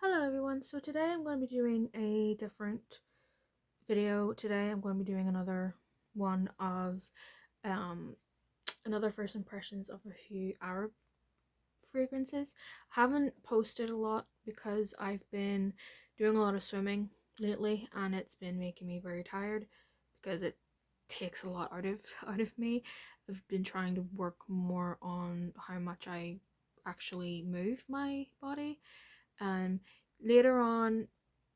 Hello everyone, so today I'm going to be doing a different video. Today I'm going to be doing another one of another first impressions of a few Arab fragrances. I haven't posted a lot because I've been doing a lot of swimming lately and it's been making me very tired because it takes a lot out of me. I've been trying to work more on how much I actually move my body. Um, Later on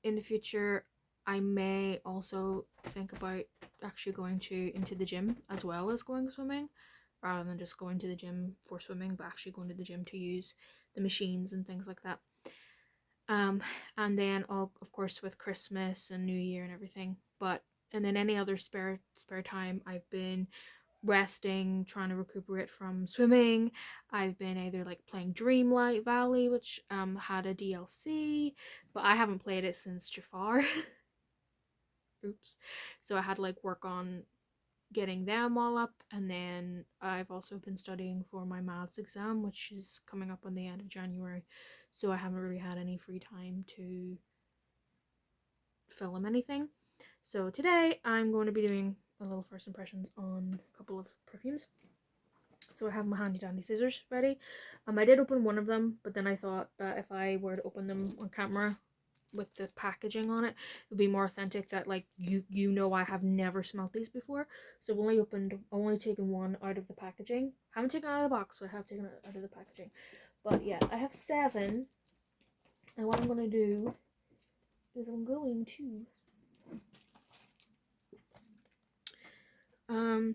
in the future, I may also think about actually going into the gym as well as going swimming, rather than just going to the gym for swimming, but actually going to the gym to use the machines and things like that. Um, and then all of course with Christmas and New Year and everything. And then any other spare time, I've been resting, trying to recuperate from swimming. I've been either like playing Dreamlight Valley, which had a DLC, but I haven't played it since Jafar. Oops. So I had to like work on getting them all up, and then I've also been studying for my maths exam, which is coming up on the end of January. So I haven't really had any free time to film anything. So today I'm going to be doing a little first impressions on a couple of perfumes. So I have my handy dandy scissors ready. I did open one of them, but then I thought that if I were to open them on camera with the packaging on it, it would be more authentic, that like you know I have never smelt these before. So I've only taken one out of the packaging. I haven't taken it out of the box, but I have taken it out of the packaging. But yeah, I have 7, and what I'm gonna do is I'm going to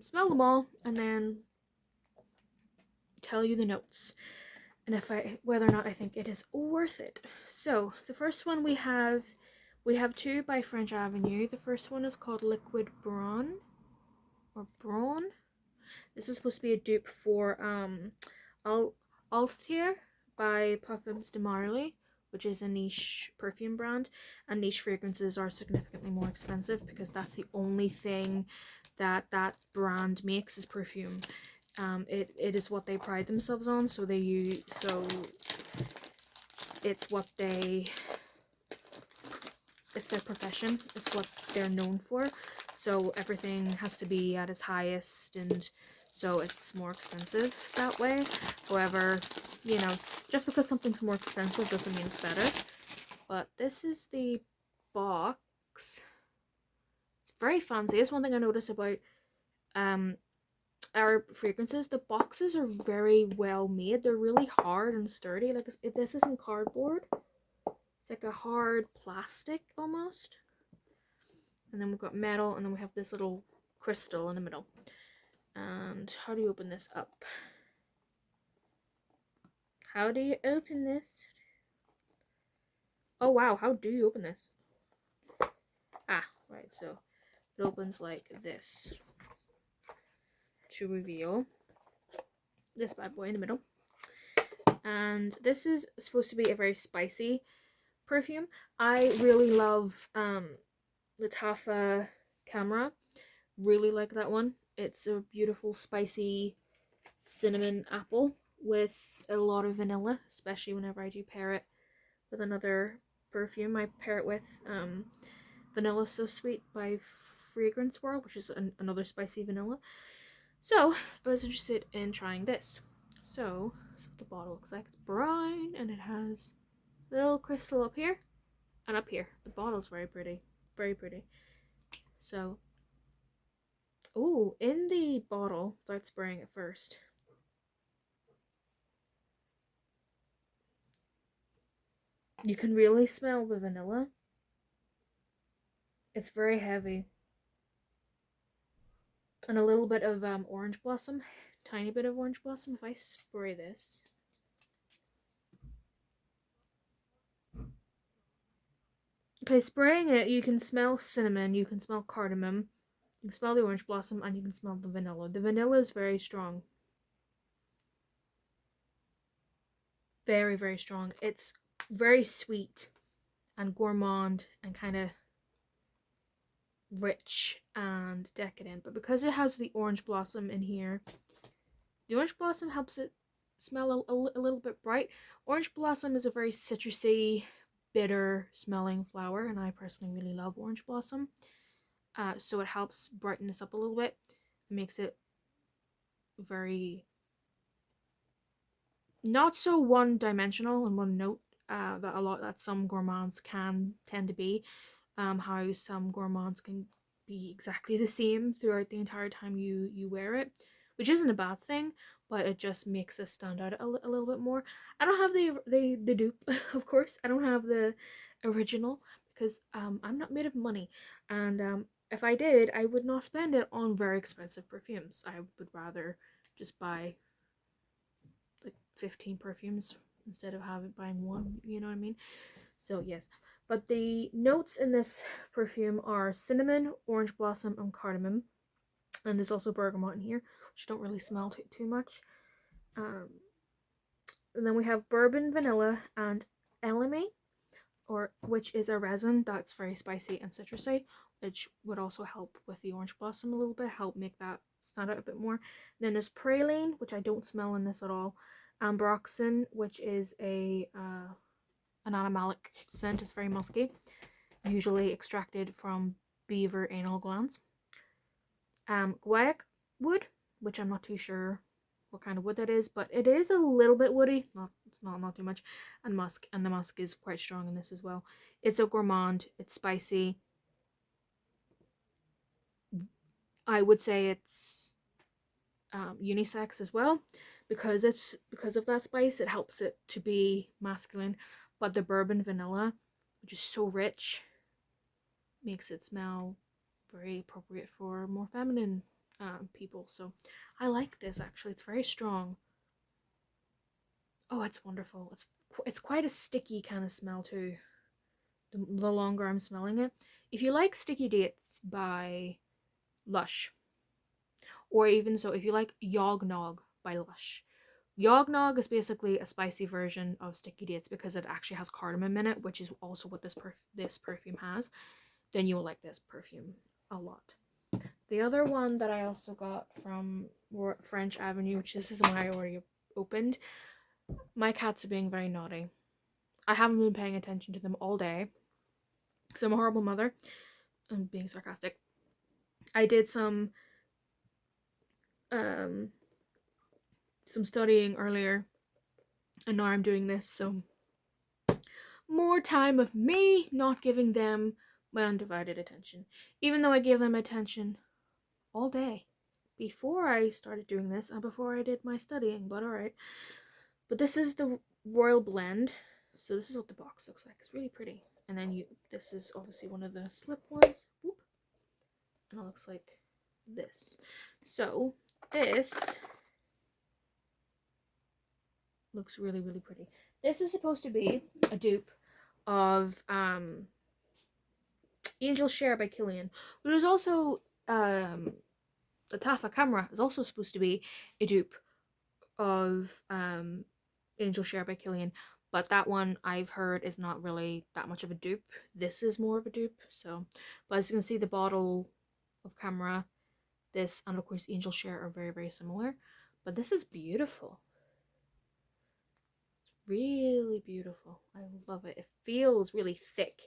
smell them all and then tell you the notes and whether or not I think it is worth it. So the first one we have 2 by French Avenue. The first one is called Liquid Brawn or Brawn. This is supposed to be a dupe for Altier by Parfums de Marly, which is a niche perfume brand, and niche fragrances are significantly more expensive because that's the only thing that brand makes is perfume. It is what they pride themselves on, so it's it's their profession, it's what they're known for, so everything has to be at its highest, and so it's more expensive that way. However, you know, just because something's more expensive doesn't mean it's better. But this is the box. It's very fancy. That's one thing I noticed about our fragrances. The boxes are very well made. They're really hard and sturdy. Like this isn't cardboard. It's like a hard plastic almost. And then we've got metal, and then we have this little crystal in the middle. And how do you open this up? How do you open this? Oh wow, how do you open this? Ah, right, so it opens like this to reveal this bad boy in the middle. And this is supposed to be a very spicy perfume. I really love Lattafa Camera. Really like that one. It's a beautiful spicy cinnamon apple with a lot of vanilla, especially whenever I do pair it with another perfume. I pair it with Vanilla So Sweet by Fragrance World, which is another spicy vanilla. So I was interested in trying this. So that's what the bottle looks like. It's brown and it has a little crystal up here and up here. The bottle's very pretty. Very pretty. So, oh, in the bottle, start spraying it first. You can really smell the vanilla. It's very heavy. And a little bit of orange blossom. Tiny bit of orange blossom. If I spray this. Okay, spraying it, you can smell cinnamon, you can smell cardamom, you can smell the orange blossom, and you can smell the vanilla. The vanilla is very strong. Very, very strong. It's very sweet and gourmand and kind of rich and decadent. But because it has the orange blossom in here, the orange blossom helps it smell a little bit bright. Orange blossom is a very citrusy, bitter smelling flower, and I personally really love Orange Blossom. So it helps brighten this up a little bit. It makes it very not so one-dimensional and one note that some gourmands can tend to be. How some gourmands can be exactly the same throughout the entire time you wear it, which isn't a bad thing, but it just makes it stand out a little bit more. I don't have the dupe, of course. I don't have the original because I'm not made of money, and if I did, I would not spend it on very expensive perfumes. I would rather just buy like 15 perfumes instead of buying one, you know what I mean? So yes, but the notes in this perfume are cinnamon, orange blossom, and cardamom, and there's also bergamot in here, which I don't really smell too much. um, and then we have bourbon, vanilla, and elemi, or which is a resin that's very spicy and citrusy, which would also help with the orange blossom a little bit, help make that stand out a bit more. Then there's praline, which I don't smell in this at all. Ambroxan, which is an animalic scent, is very musky, usually extracted from beaver anal glands. Guaiac wood, which I'm not too sure what kind of wood that is, but it is a little bit woody. It's not too much. And musk, and the musk is quite strong in this as well. It's a gourmand. It's spicy. I would say it's unisex as well, because of that spice. It helps it to be masculine, but the bourbon vanilla, which is so rich, makes it smell very appropriate for more feminine people. So I like this actually. It's very strong. Oh, it's wonderful. It's quite a sticky kind of smell too. The longer I'm smelling it. If you like Sticky Dates by Lush, or even so, if you like Yog Nog by Lush, Yog Nog is basically a spicy version of Sticky Dates because it actually has cardamom in it, which is also what this perfume has. Then you will like this perfume a lot. The other one that I also got from French Avenue, which this is one I already opened. My cats are being very naughty. I haven't been paying attention to them all day because I'm a horrible mother. I'm being sarcastic. I did some studying earlier, and now I'm doing this, so more time of me not giving them my undivided attention. Even though I gave them attention all day before I started doing this and before I did my studying, but alright. But this is the Royal Blend. So this is what the box looks like. It's really pretty. And then this is obviously one of the slip ones. Whoop. And it looks like this. So this looks really, really pretty. This is supposed to be a dupe of Angel Share by Kilian, but is also the Tafa camera is also supposed to be a dupe of Angel Share by Kilian, but that one I've heard is not really that much of a dupe. This is more of a dupe. So, but as you can see, the bottle of camera, this, and of course Angel Share are very, very similar, but this is beautiful. It's really beautiful. I love it. It feels really thick.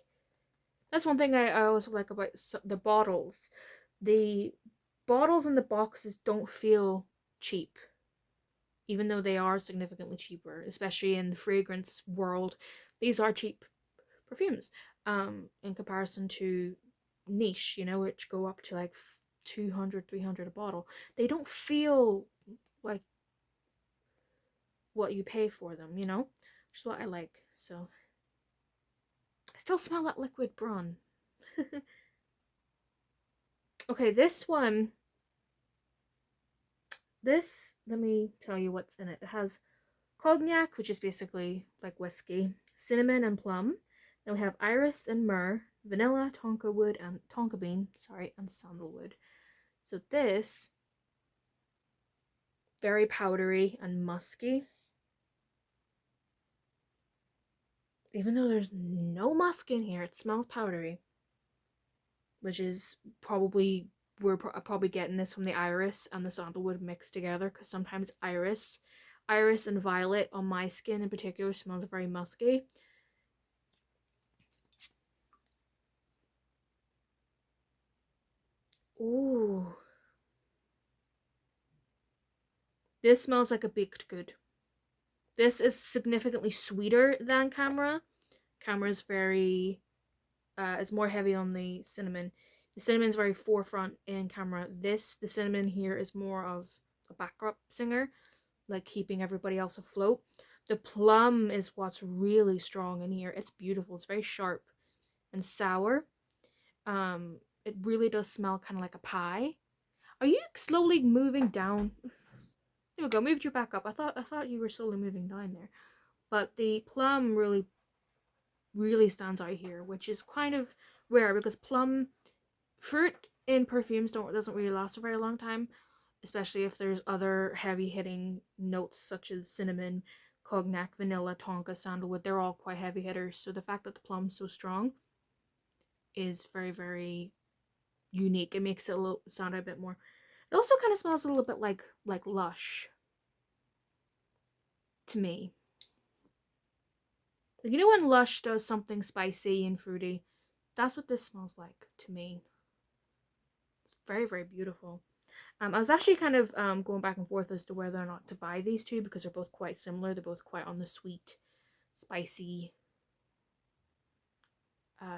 That's one thing I also like about the bottles. The bottles and the boxes don't feel cheap, even though they are significantly cheaper, especially in the fragrance world. These are cheap perfumes in comparison to niche, which go up to like 200, 300 a bottle. They don't feel like what you pay for them, which is what I like. So I still smell that liquid Braun. Okay, this one, let me tell you what's in it. It has cognac, which is basically like whiskey, cinnamon and plum. Then we have iris and myrrh, vanilla, tonka wood, and tonka bean, and sandalwood. So this, very powdery and musky. Even though there's no musk in here, it smells powdery, which is probably, we're probably getting this from the iris and the sandalwood mixed together, because sometimes iris and violet on my skin in particular smells very musky. Ooh. This smells like a baked good. This is significantly sweeter than Camera. Camera is very, is more heavy on the cinnamon. The cinnamon's very forefront in Camera. The cinnamon here is more of a backup singer, like keeping everybody else afloat. The plum is what's really strong in here. It's beautiful. It's very sharp and sour. It really does smell kind of like a pie. Are you slowly moving down? There we go. Moved you back up. I thought you were slowly moving down there. But the plum really stands out here, which is kind of rare because plum fruit in perfumes doesn't really last a very long time, especially if there's other heavy hitting notes such as cinnamon, cognac, vanilla, tonka, sandalwood. They're all quite heavy hitters. So the fact that the plum's so strong is very, very unique. It makes it stand out a bit more. It also kind of smells a little bit like Lush to me. Like, you know when Lush does something spicy and fruity? That's what this smells like to me. It's very, very beautiful. I was actually kind of going back and forth as to whether or not to buy these two because they're both quite similar. They're both quite on the sweet, spicy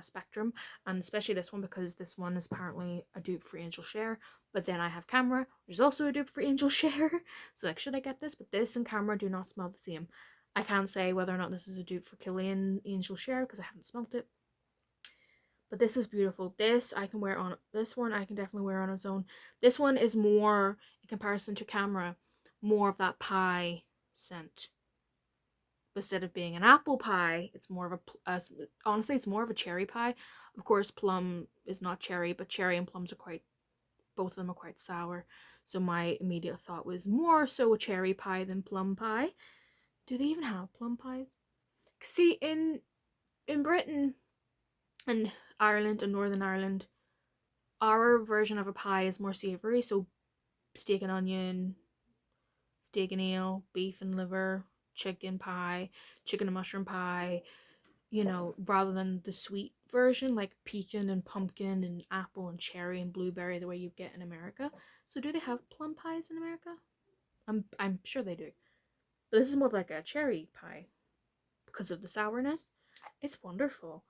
spectrum, and especially this one because this one is apparently a dupe for Angel Share. But then I have Camera, which is also a dupe for Angel Share. So like, should I get this? But this and Camera do not smell the same. I can't say whether or not this is a dupe for Kilian Angel Share because I haven't smelt it. But this is beautiful. This I can wear on, this one I can definitely wear on its own. This one is more, in comparison to Camera, more of that pie scent. Instead of being an apple pie, it's more of honestly, it's more of a cherry pie. Of course, plum is not cherry, but cherry and plums are quite, both of them are quite sour. So my immediate thought was more so a cherry pie than plum pie. Do they even have plum pies? See, in Britain and Ireland and Northern Ireland, our version of a pie is more savory. So steak and onion, steak and ale, beef and liver, chicken pie, chicken and mushroom pie, you know, rather than the sweet version like pecan and pumpkin and apple and cherry and blueberry the way you get in America. So do they have plum pies in America? I'm sure they do. But this is more of like a cherry pie because of the sourness. It's wonderful.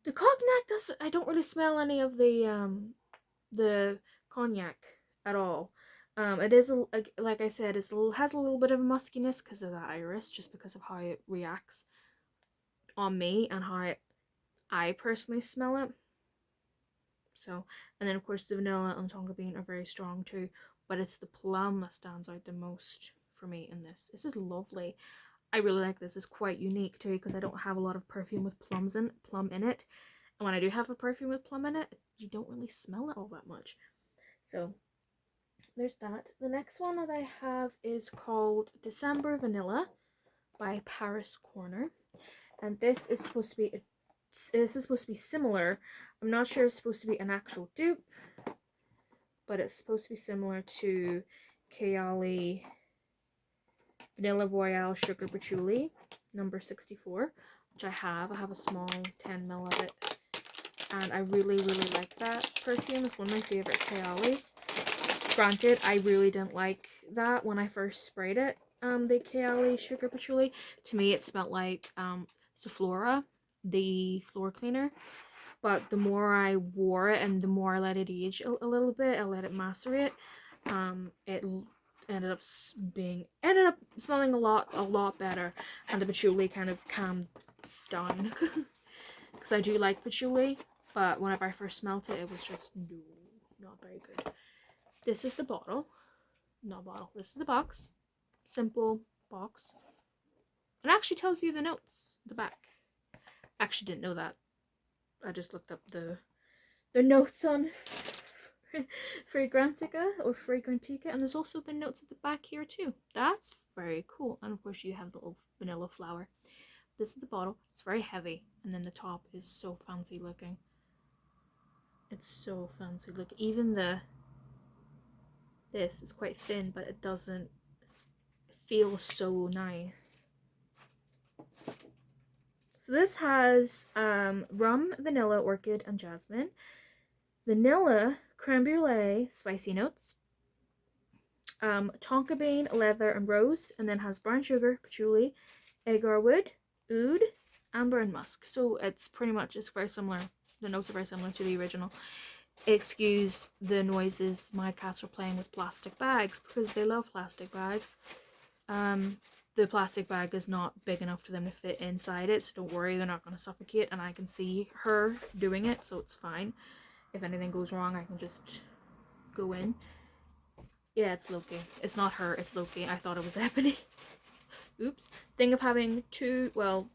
The cognac does, I don't really smell any of the cognac at all. It is like I said, has a little bit of a muskiness because of the iris, just because of how it reacts on me and how I personally smell it. So, and then of course the vanilla and the tonka bean are very strong too, but it's the plum that stands out the most for me in this. This is lovely. I really like this. It's quite unique too because I don't have a lot of perfume with plum in it. And when I do have a perfume with plum in it, you don't really smell it all that much. So there's that. The next one that I have is called December Vanilla by Paris Corner, and this is supposed to be similar. I'm not sure it's supposed to be an actual dupe, but it's supposed to be similar to Kayali Vanilla Royale Sugar Patchouli number 64, which I have. I have a small 10 ml of it, and I really, really like that perfume. It's one of my favorite Kayalis. Granted, I really didn't like that when I first sprayed it. The Kayali Sugar Patchouli. To me, it smelled like Sephora, the floor cleaner. But the more I wore it and the more I let it age a little bit, I let it macerate. It ended up smelling a lot better, and the patchouli kind of calmed down because I do like patchouli, but whenever I first smelt it, it was just not very good. This is the bottle. Not bottle. This is the box. Simple box. It actually tells you the notes at the back. Actually didn't know that. I just looked up the notes on Fragrantica or Fragrantica, and there's also the notes at the back here too. That's very cool. And of course you have the little vanilla flower. This is the bottle. It's very heavy, and then the top is so fancy looking. It's so fancy looking. Even this is quite thin, but it doesn't feel so nice. So this has rum, vanilla, orchid, and jasmine. Vanilla, creme brulee, spicy notes, tonka bean, leather, and rose, and then has brown sugar, patchouli, agar wood, oud, amber, and musk. So it's pretty much, it's very similar. The notes are very similar to the original. Excuse the noises my cats are playing with plastic bags because they love plastic bags. The plastic bag is not big enough for them to fit inside it, so don't worry, they're not going to suffocate, and I can see her doing it, so it's fine. If anything goes wrong, I can just go in. Yeah, it's Loki. It's not her, it's Loki. I thought it was Ebony. Oops. Thing of having two, well,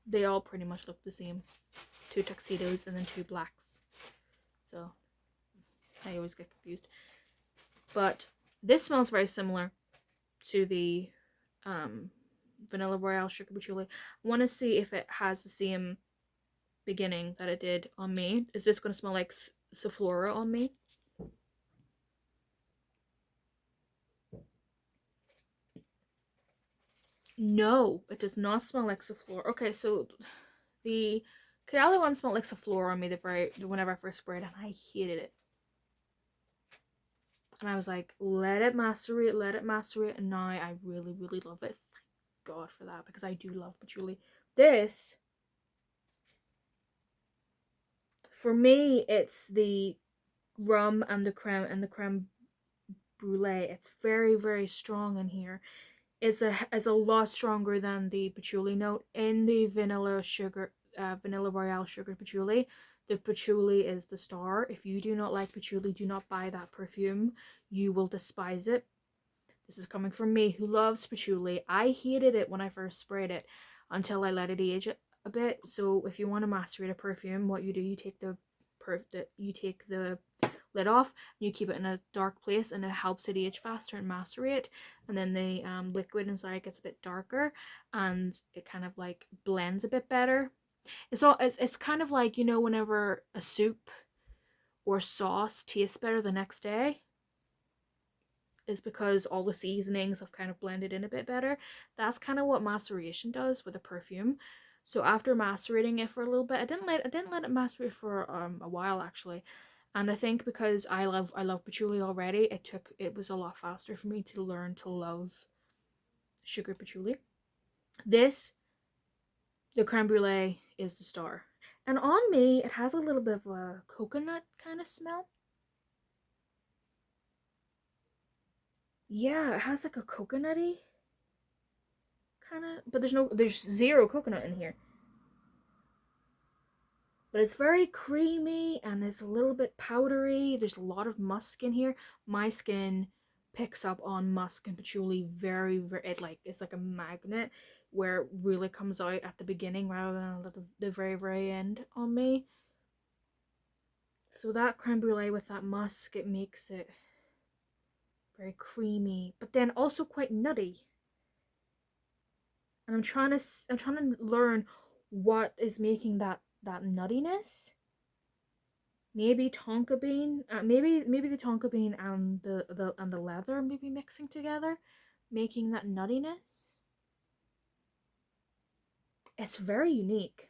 they all pretty much look the same. 2 tuxedos and then 2 blacks. So, I always get confused. But this smells very similar to the Vanilla Royale Sugar Patchouli. I want to see if it has the same beginning that it did on me. Is this going to smell like Sephora on me? No, it does not smell like Sephora. Okay, so the Kayali one smelled like Sephora on me whenever I first sprayed it, and I hated it. And I was like, let it macerate, and now I really, really love it. Thank God for that, because I do love patchouli. This, for me, it's the rum and the creme brulee. It's very, very strong in here. It's a lot stronger than the patchouli note in the vanilla royale sugar patchouli. The patchouli is the star. If you do not like patchouli, do not buy that perfume. You will despise it. This is coming from me who loves patchouli. I hated it when I first sprayed it until I let it age a bit. So if you want to macerate a perfume, what you do, you take the lid off, you keep it in a dark place, and it helps it age faster and macerate. And then the liquid inside gets a bit darker, and it kind of like blends a bit better. It's kind of like, you know, whenever a soup or sauce tastes better the next day, is because all the seasonings have kind of blended in a bit better. That's kind of what maceration does with a perfume. So after macerating it for a little bit, I didn't let it macerate for a while actually. And I think because I love patchouli already, it was a lot faster for me to learn to love sugar patchouli. The creme brulee is the star. And on me, it has a little bit of a coconut kind of smell. Yeah, it has like a coconutty kind of, but there's zero coconut in here. But it's very creamy and it's a little bit powdery. There's a lot of musk in here. My skin picks up on musk and patchouli very, it's like a magnet where it really comes out at the beginning rather than at the very, very end on me. So that creme brulee with that musk, it makes it very creamy, but then also quite nutty. And I'm trying to learn what is making that nuttiness. Maybe tonka bean, maybe the tonka bean and the leather maybe mixing together, making that nuttiness. It's very unique.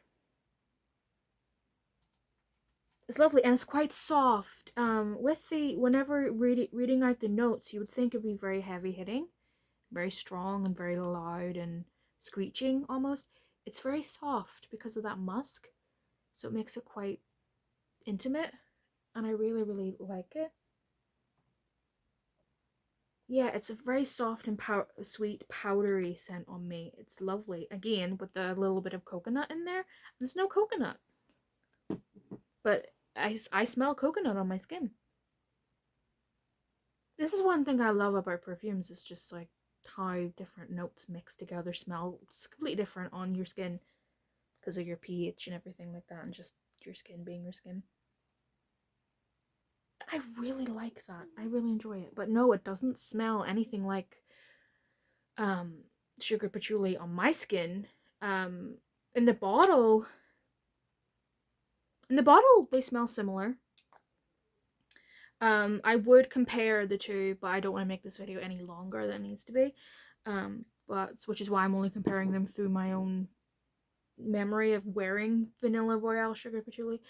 It's lovely, and it's quite soft. Whenever reading out the notes, you would think it'd be very heavy hitting, very strong and very loud and screeching almost. It's very soft because of that musk, so it makes it quite intimate, and I really, really like it. Yeah, it's a very soft and sweet, powdery scent on me. It's lovely. Again, with a little bit of coconut in there. There's no coconut, but I smell coconut on my skin. This is one thing I love about perfumes. It's just like how different notes mixed together smell. It's completely different on your skin because of your pH and everything like that, and just your skin being your skin. I really like that. I really enjoy it. But no, it doesn't smell anything like sugar patchouli on my skin. In the bottle they smell similar. I would compare the two, but I don't want to make this video any longer than it needs to be. Which is why I'm only comparing them through my own memory of wearing Vanilla Royale Sugar Patchouli.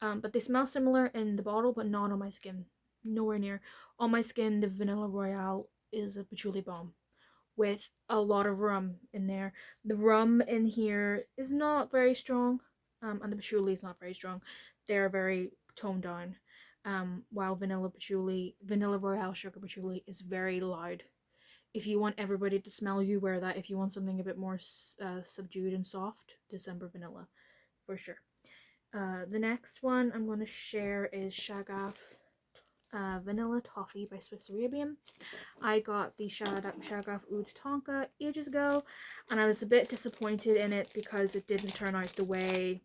But they smell similar in the bottle, but not on my skin. Nowhere near. On my skin, the Vanilla Royale is a patchouli bomb with a lot of rum in there. The rum in here is not very strong, and the patchouli is not very strong. They're very toned down. While Vanilla Royale Sugar Patchouli is very loud. If you want everybody to smell you, wear that. If you want something a bit more subdued and soft, December Vanilla, for sure. The next one I'm going to share is Shagaf Vanilla Toffee by Swiss Arabian. I got the Shagaf Oud Tonka ages ago, and I was a bit disappointed in it because it didn't turn out the way...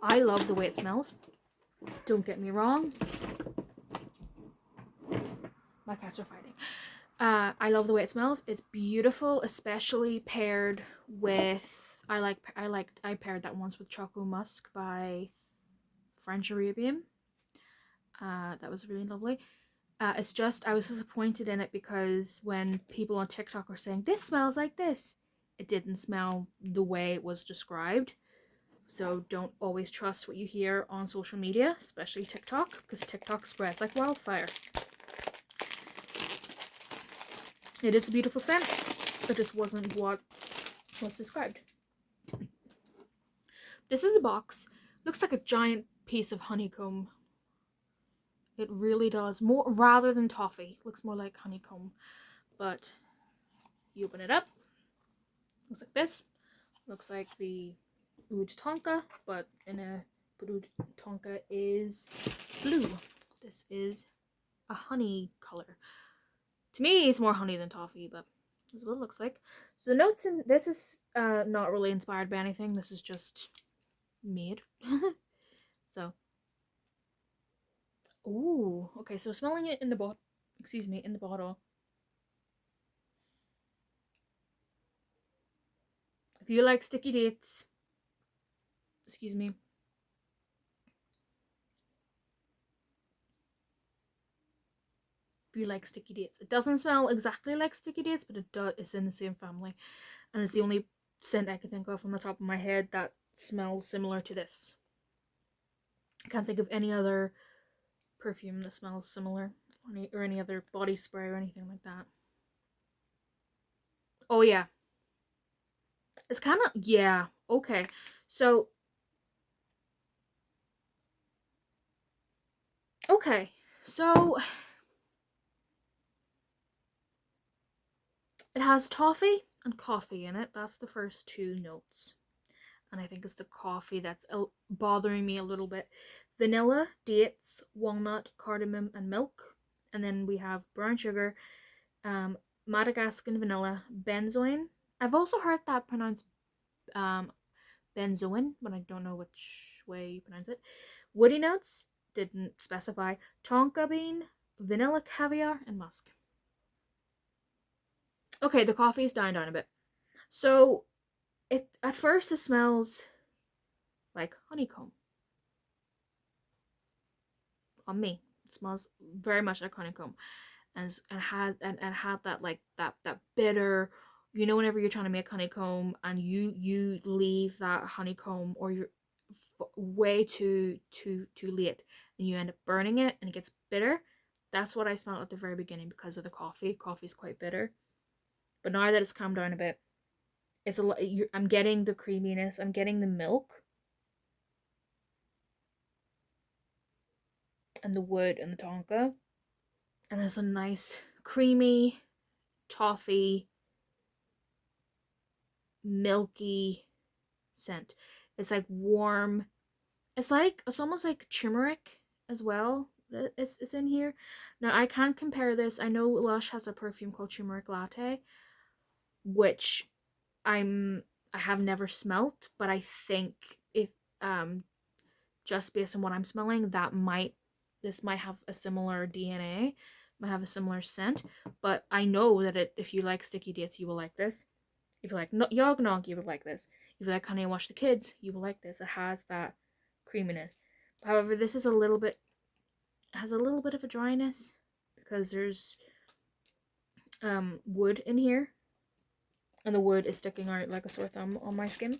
I love the way it smells. Don't get me wrong. My cats are fighting. I love the way it smells. It's beautiful, especially paired with... I paired that once with Choco Musk by French Arabian. That was really lovely. It's just, I was disappointed in it because when people on TikTok were saying, this smells like this, it didn't smell the way it was described. So don't always trust what you hear on social media, especially TikTok, because TikTok spreads like wildfire. It is a beautiful scent, but this wasn't what was described. This is the box. Looks like a giant piece of honeycomb. It really does. More rather than toffee. It looks more like honeycomb. But you open it up. Looks like this. Looks like the Oud Tonka, but Oud Tonka is blue. This is a honey color. To me, it's more honey than toffee, but this is what it looks like. So the notes in this is not really inspired by anything. This is just made. So, ooh, okay. So smelling it in the bottle. Excuse me, in the bottle. If you like sticky dates, excuse me. If you like sticky dates, it doesn't smell exactly like sticky dates, but it does. It's in the same family, and it's the only scent I can think of from the top of my head that smells similar to this. I can't think of any other perfume that smells similar, or any other body spray or anything like that. Oh yeah, it's kind of, yeah, okay. So, okay, so it has toffee and coffee in it. That's the first two notes. And I think it's the coffee that's bothering me a little bit. Vanilla, dates, walnut, cardamom, and milk. And then we have brown sugar, Madagascan vanilla, benzoin. I've also heard that pronounced benzoin, but I don't know which way you pronounce it. Woody notes, didn't specify. Tonka bean, vanilla caviar, and musk. Okay, the coffee's dying down a bit. So, at first it smells like honeycomb. On me, it smells very much like honeycomb, and had that like that bitter. You know, whenever you're trying to make honeycomb and you leave that honeycomb or you're way too late and you end up burning it and it gets bitter. That's what I smelled at the very beginning because of the coffee. Coffee's quite bitter, but now that it's calmed down a bit, it's a lot. I'm getting the creaminess. I'm getting the milk and the wood and the tonka, and it's a nice creamy toffee milky scent. It's like warm. It's almost like turmeric as well. It's in here. Now I can't compare this. I know Lush has a perfume called Turmeric Latte, which I have never smelt, but I think if just based on what I'm smelling, this might have a similar DNA, might have a similar scent. But I know that if you like sticky dates, you will like this. If you like Yog Nog, you would like this. If you like Honey Wash the Kids, you will like this. It has that creaminess. However, this is has a little bit of a dryness because there's wood in here, and the wood is sticking out like a sore thumb on my skin.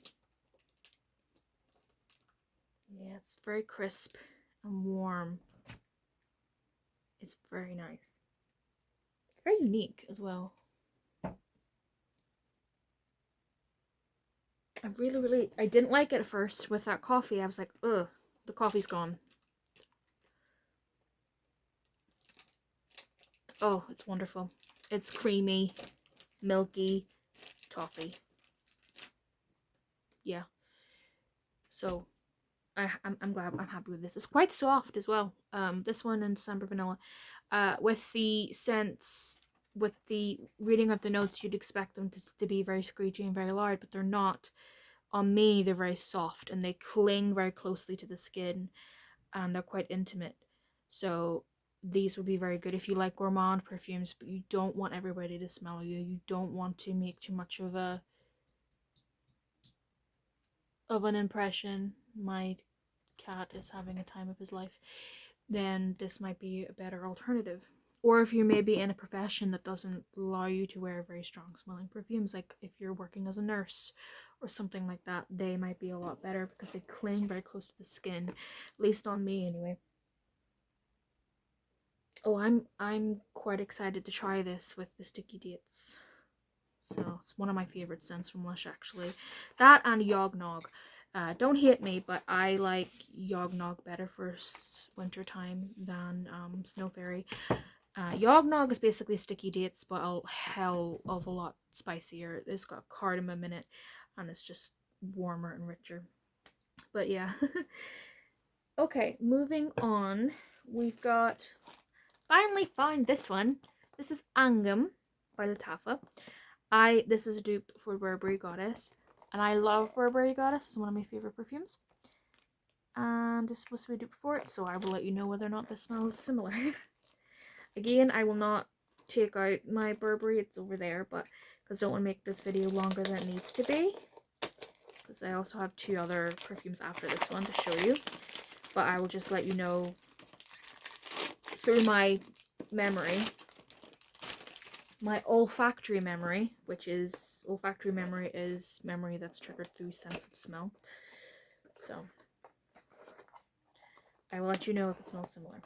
Yeah, it's very crisp and warm. It's very nice. It's very unique as well. I didn't like it at first with that coffee. I was like, ugh, the coffee's gone. Oh, it's wonderful. It's creamy, milky toffee. Yeah. So I'm glad, I'm happy with this. It's quite soft as well. This one and December Vanilla. With the scents, with the reading of the notes, you'd expect them to be very screechy and very loud, but they're not. On me, they're very soft and they cling very closely to the skin, and they're quite intimate. So these would be very good if you like gourmand perfumes, but you don't want everybody to smell you. You don't want to make too much of an impression. My cat is having a time of his life. Then this might be a better alternative. Or if you may be in a profession that doesn't allow you to wear very strong smelling perfumes, like if you're working as a nurse or something like that, they might be a lot better because they cling very close to the skin, at least on me anyway. Oh, I'm quite excited to try this with the sticky dates. So it's one of my favorite scents from Lush, actually. That and Yog Nog. Don't hate me, but I like Yog Nog better for winter time than Snow Fairy. Yog Nog is basically sticky dates, but a hell of a lot spicier. It's got cardamom in it, and it's just warmer and richer. But yeah. Okay, moving on. We've got, finally found this one. This is Angam by Lattafa. This is a dupe for Burberry Goddess, and I love Burberry Goddess. It's one of my favorite perfumes. And this is supposed to be a dupe for it, so I will let you know whether or not this smells similar. Again, I will not take out my Burberry, it's over there, but because I don't want to make this video longer than it needs to be. Because I also have 2 other perfumes after this one to show you. But I will just let you know through my memory, my olfactory memory, which is, olfactory memory is memory that's triggered through sense of smell. So I will let you know if it smells similar.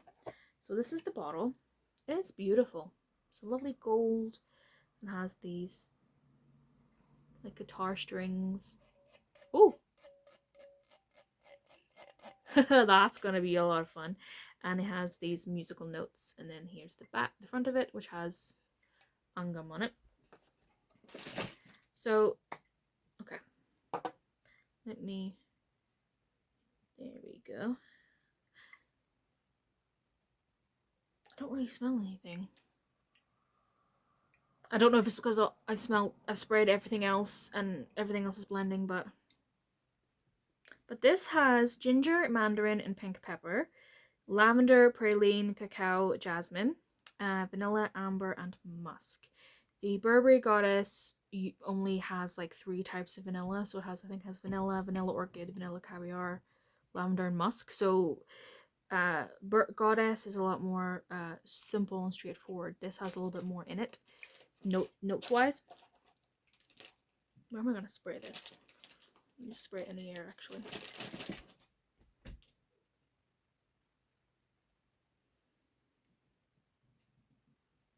So this is the bottle. It's beautiful. It's a lovely gold and has these like guitar strings. Oh, that's gonna be a lot of fun. And it has these musical notes, and then here's the back, the front of it, which has Angam on it. So, okay, let me, there we go. I don't really smell anything. I don't know if it's because I've sprayed everything else and everything else is blending, but this has ginger, mandarin, and pink pepper, lavender, praline, cacao, jasmine, vanilla, amber, and musk. The Burberry Goddess only has like 3 types of vanilla, so it has, I think, has vanilla, vanilla orchid, vanilla caviar, lavender, and musk. So Goddess is a lot more simple and straightforward. This has a little bit more in it, notes wise. Where am I gonna spray this? I'm just spray it in the air, actually.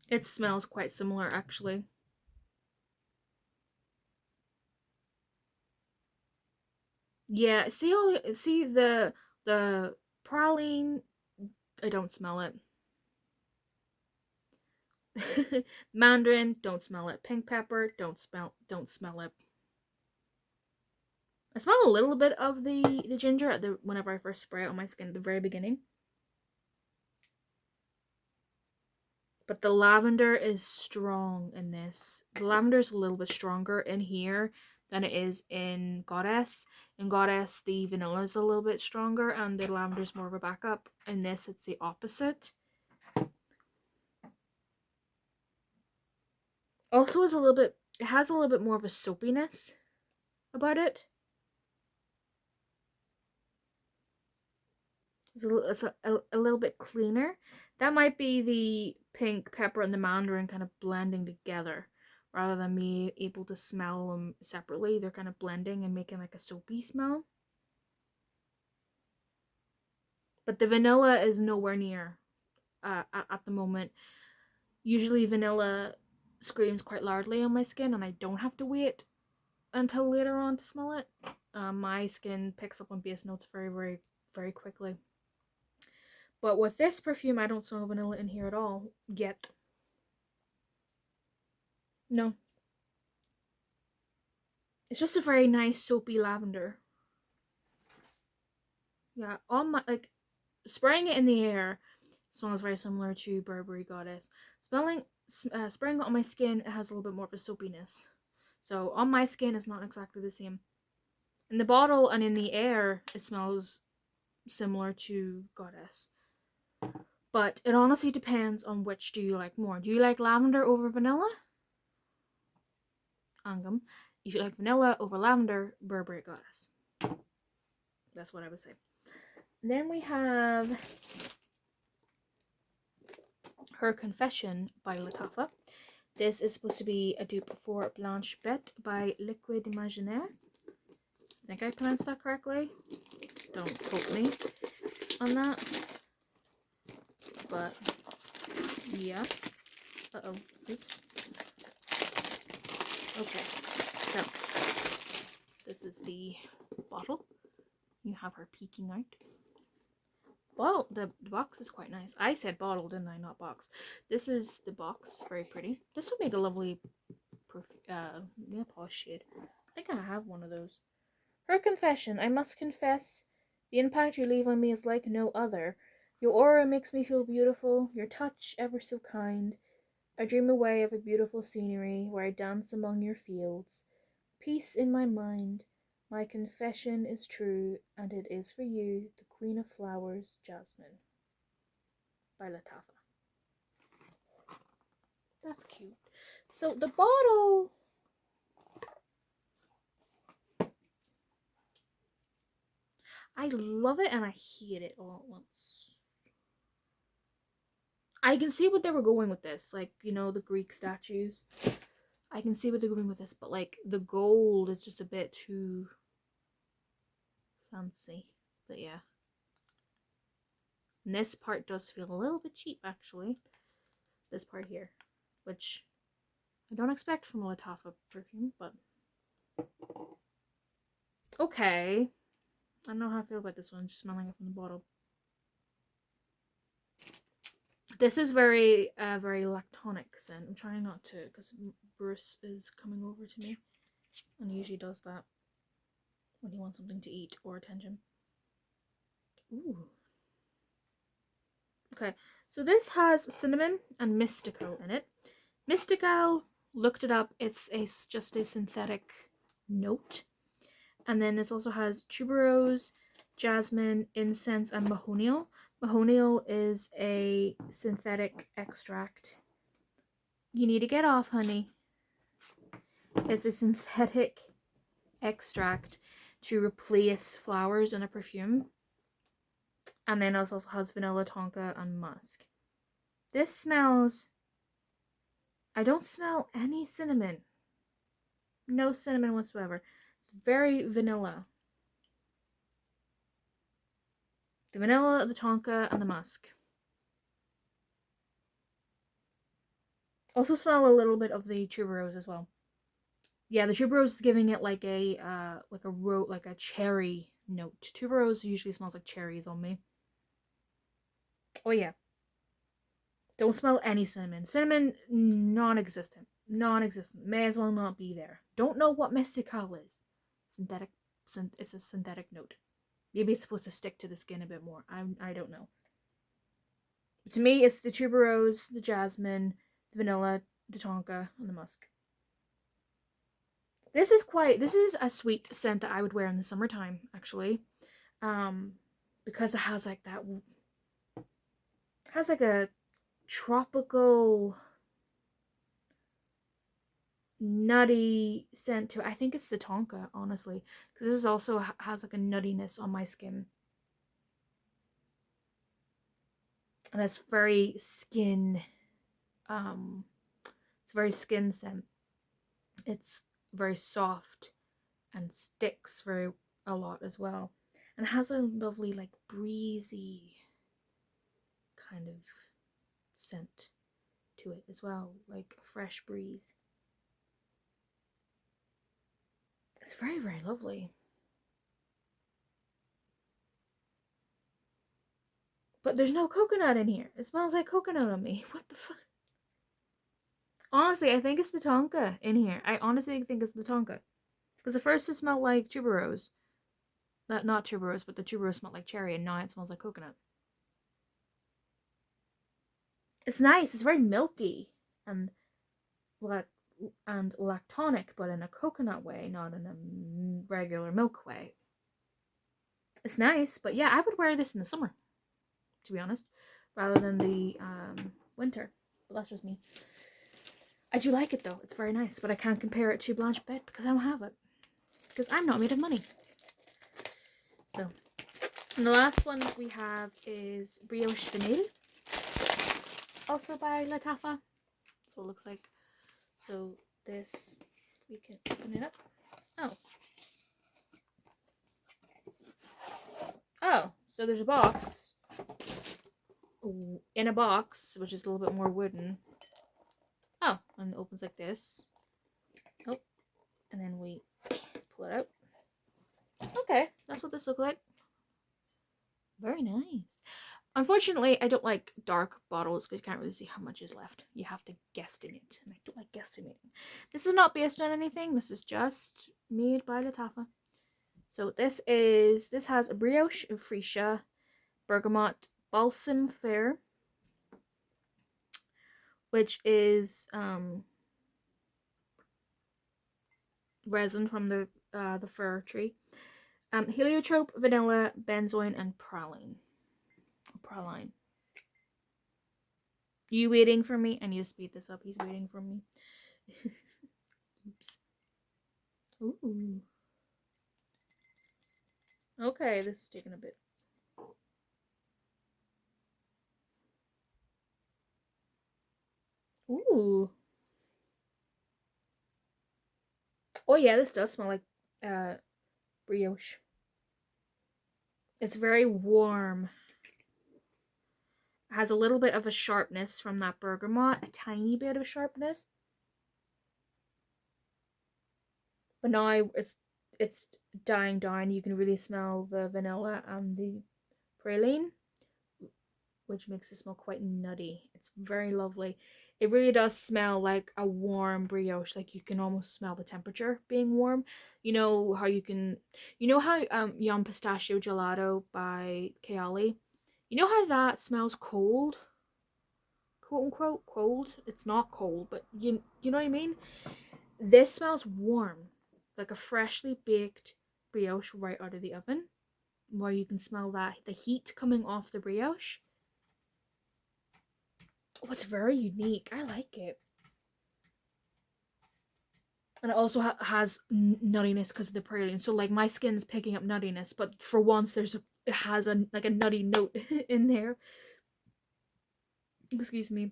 It smells quite similar, actually. Yeah, see the praline, I don't smell it. Mandarin, don't smell it. Pink pepper, don't smell it. I smell a little bit of the ginger at whenever I first spray it on my skin at the very beginning. But the lavender is strong in this. The lavender is a little bit stronger in here than it is in Goddess. In Goddess, the vanilla is a little bit stronger and the lavender is more of a backup. In this, it's the opposite. Also, it has a little bit more of a soapiness about it. It's a little bit cleaner. That might be the pink pepper and the mandarin kind of blending together rather than me able to smell them separately. They're kind of blending and making like a soapy smell. but the vanilla is nowhere near at the moment. Usually vanilla screams quite loudly on my skin, and I don't have to wait until later on to smell it. My skin picks up on base notes very quickly. But with this perfume, I don't smell vanilla in here at all yet. No. It's just a very nice soapy lavender. Yeah, on my, like, spraying it in the air smells very similar to Burberry Goddess. Spraying it on my skin, it has a little bit more of a soapiness. So on my skin, it's not exactly the same. In the bottle and in the air, it smells similar to Goddess. But it honestly depends on which do you like more. Do you like lavender over vanilla? Angam. If you like vanilla over lavender, Burberry Goddess. That's what I would say. And then we have Her Confession by Lattafa. This is supposed to be a dupe for Blanche Bête by Liquid Imaginaire. I think I pronounced that correctly. Don't quote me on that. But, yeah. Uh-oh. Oops. Okay. So, this is the bottle. You have her peeking out. Well, the box is quite nice. I said bottle, didn't I? Not box. This is the box. Very pretty. This would make a lovely nail polish shade. I think I have one of those. Her Confession. I must confess, the impact you leave on me is like no other. Your aura makes me feel beautiful, your touch ever so kind. I dream away of a beautiful scenery where I dance among your fields. Peace in my mind. My confession is true, and it is for you, the Queen of Flowers, Jasmine. By Lattafa. That's cute. So the bottle... I love it and I hate it all at once. I can see what they were going with this. Like, you know, the Greek statues. I can see what they're going with this. But, like, the gold is just a bit too fancy. But, yeah. And this part does feel a little bit cheap, actually. This part here. Which I don't expect from a Lattafa perfume, but... Okay. I don't know how I feel about this one. Just smelling it from the bottle. This is very lactonic scent. I'm trying not to, because Bruce is coming over to me. And he usually does that when he wants something to eat or attention. Ooh. Okay, so this has cinnamon and mystical in it. Mystical, looked it up, it's just a synthetic note. And then this also has tuberose, jasmine, incense, and mahonial. Mahonial is a synthetic extract. You need to get off, honey. It's a synthetic extract to replace flowers in a perfume. And then it also has vanilla, tonka, and musk. This smells... I don't smell any cinnamon. No cinnamon whatsoever. It's very vanilla. The vanilla, the tonka, and the musk. Also smell a little bit of the tuberose as well. Yeah, the tuberose is giving it like a cherry note. Tuberose usually smells like cherries on me. Oh yeah. Don't smell any cinnamon. Cinnamon, non-existent. Non-existent. May as well not be there. Don't know what mystical is. Synthetic. It's a synthetic note. Maybe it's supposed to stick to the skin a bit more. I don't know. But to me, it's the tuberose, the jasmine, the vanilla, the tonka, and the musk. This is a sweet scent that I would wear in the summertime, actually. Because it has like that... It has like a tropical... nutty scent to it. I think it's the tonka, honestly, because this also has like a nuttiness on my skin, and it's very skin it's very skin scent. It's very soft and sticks a lot as well, And it has a lovely, like, breezy kind of scent to it as well, like a fresh breeze. It's very, very lovely. But there's no coconut in here. It smells like coconut on me. What the fuck? Honestly, I think it's the tonka in here. I honestly think it's the tonka. Because at first it smelled like tuberose. Not tuberose, but the tuberose smelled like cherry, and now it smells like coconut. It's nice. It's very milky and lactonic, but in a coconut way, not in a regular milk way. It's nice, but yeah, I would wear this in the summer, to be honest, rather than the winter. But that's just me. I do like it though. It's very nice, but I can't compare it to Blanche Bête because I don't have it. Because I'm not made of money. So, and the last one that we have is Brioche Vanille. Also by Lattafa. So it looks like. So this, we can open it up. Oh. Oh, so there's a box. In a box, which is a little bit more wooden. Oh, and it opens like this. Oh, and then we pull it out. Okay, that's what this looks like. Very nice. Unfortunately, I don't like dark bottles because you can't really see how much is left. You have to guesstimate, and I don't like guesstimating. This is not based on anything. This is just made by Lattafa. So this has a brioche of freesia, bergamot, balsam fir, which is resin from the fir tree, heliotrope, vanilla, benzoin, and praline. Praline. You waiting for me? I need to speed this up. He's waiting for me. Oops. Ooh. Okay, this is taking a bit. Ooh. Oh yeah, this does smell like brioche. It's very warm. It has a little bit of a sharpness from that bergamot, a tiny bit of sharpness. But now it's dying down. You can really smell the vanilla and the praline, which makes it smell quite nutty. It's very lovely. It really does smell like a warm brioche. Like you can almost smell the temperature being warm. You know how Yum Pistachio Gelato by Kayali, you know how that smells cold? Quote unquote cold. It's not cold, but you know what I mean? This smells warm. Like a freshly baked brioche right out of the oven. Where you can smell that the heat coming off the brioche. Oh, it's very unique. I like it. And it also has nuttiness because of the praline. So like my skin's picking up nuttiness, but for once it has a nutty note in there. Excuse me.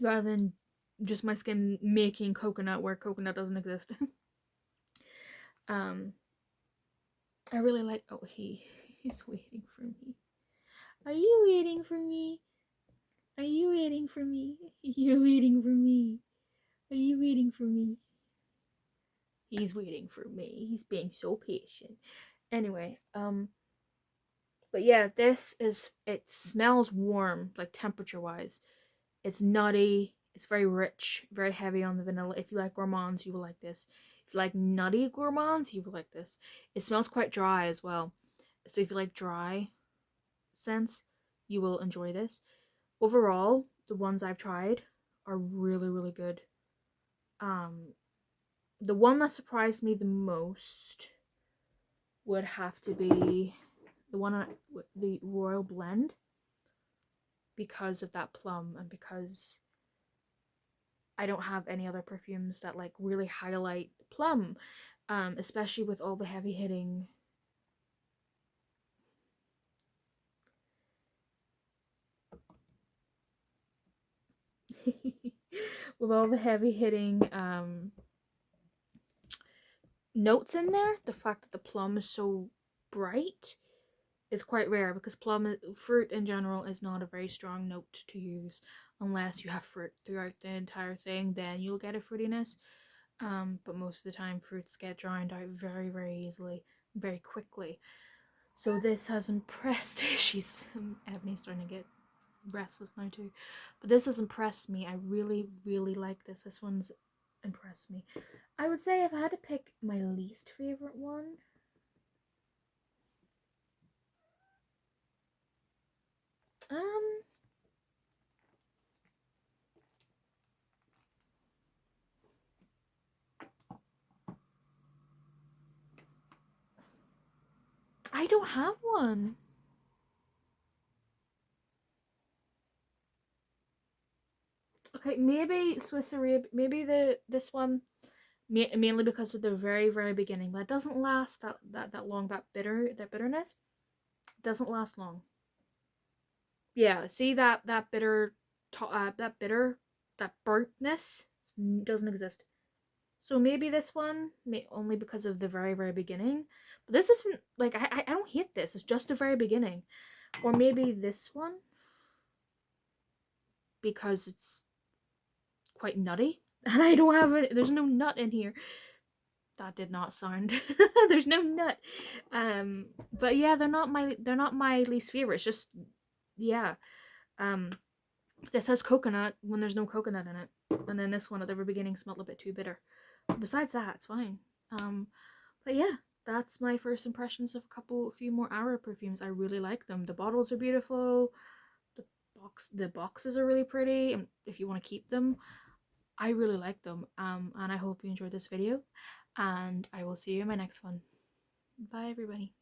Rather than just my skin making coconut where coconut doesn't exist. I really like. Oh, he's waiting for me. Are you waiting for me? Are you waiting for me? You're waiting for me. Are you waiting for me? He's waiting for me. He's being so patient. Anyway, but yeah, it smells warm, like temperature wise. It's nutty. It's very rich, very heavy on the vanilla. If you like gourmands, you will like this. If you like nutty gourmands, you will like this. It smells quite dry as well. So if you like dry scents, you will enjoy this. Overall, the ones I've tried are really, really good. The one that surprised me the most would have to be the Royal Blend, because of that plum and because I don't have any other perfumes that like really highlight plum, especially with all the heavy hitting with all the heavy hitting notes in there. The fact that the plum is so bright is quite rare because fruit in general is not a very strong note to use unless you have fruit throughout the entire thing. Then you'll get a fruitiness. But most of the time, fruits get drowned out very, very easily, very quickly. So this has impressed. Ebony's starting to get restless now too. But this has impressed me. I really, really like this. This one's impressed me. I would say if I had to pick my least favorite one, I don't have one. Okay, maybe Swiss Arabia, maybe this one, mainly because of the very, very beginning, but it doesn't last that long. That bitterness doesn't last long. Yeah, see that bitter, that burntness doesn't exist. So maybe this one, only because of the very, very beginning. But this isn't like I don't hate this. It's just the very beginning, or maybe this one because it's quite nutty, and I don't have it. There's no nut in here. That did not sound. There's no nut. But yeah, they're not my least favorite. It's just, yeah. Um, this has coconut when there's no coconut in it, and then this one at the very beginning smelled a bit too bitter. Besides that, it's fine. But yeah, that's my first impressions of a few more Aura perfumes. I really like them. The bottles are beautiful. The boxes are really pretty. And if you want to keep them, I really like them. And I hope you enjoyed this video, and I will see you in my next one. Bye, everybody.